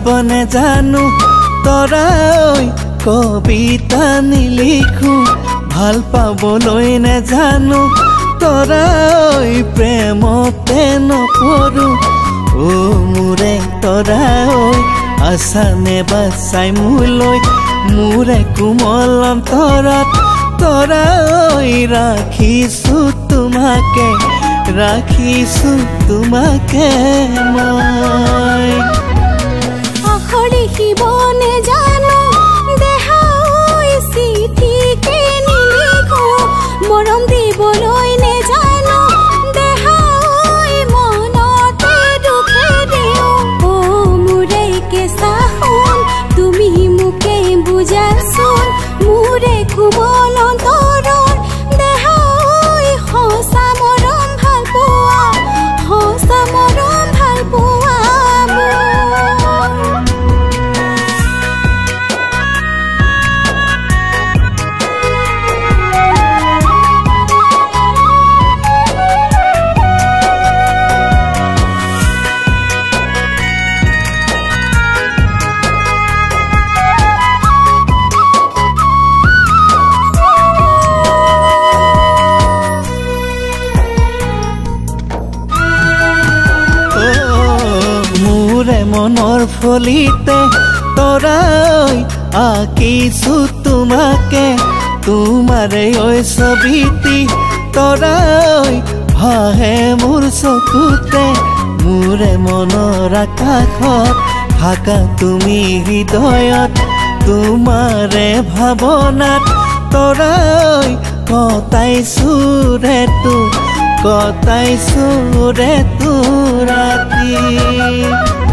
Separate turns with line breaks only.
যাব নেজানো তৰাই কবিতা নিলিখো ভাল পাবলৈ নেজানো তৰাই প্ৰেমতে নপৰো ও মোৰে তৰাই আছানে বাছাই মোলৈ মোৰে কোমল অন্তৰত তৰাই ৰাখিছো তোমাকে মই
আখৰ লিখিব নেজানো দেহাই চিঠিকে নিলিখো মৰম দিবলৈ নেজানো দেহাই মনতে দুখে দিওঁ ও মোৰে কেঁচা সোণ তুমি মোকে বুজাচোন মোৰে কোমল অন্তৰৰ দেহাই সঁচা মৰম ভাল পোৱা
মনৰ ফলিতে তৰাই আঁকিছো তোমাকে তোমাৰে ঐ ছবিটি তৰাই ভাহে মোৰ চকুতে মোৰে মনৰ আকাশত থাকা তুমি হৃদয়ত তোমাৰে ভাৱনাত তৰাই কটাইছো ৰে তো ৰাতি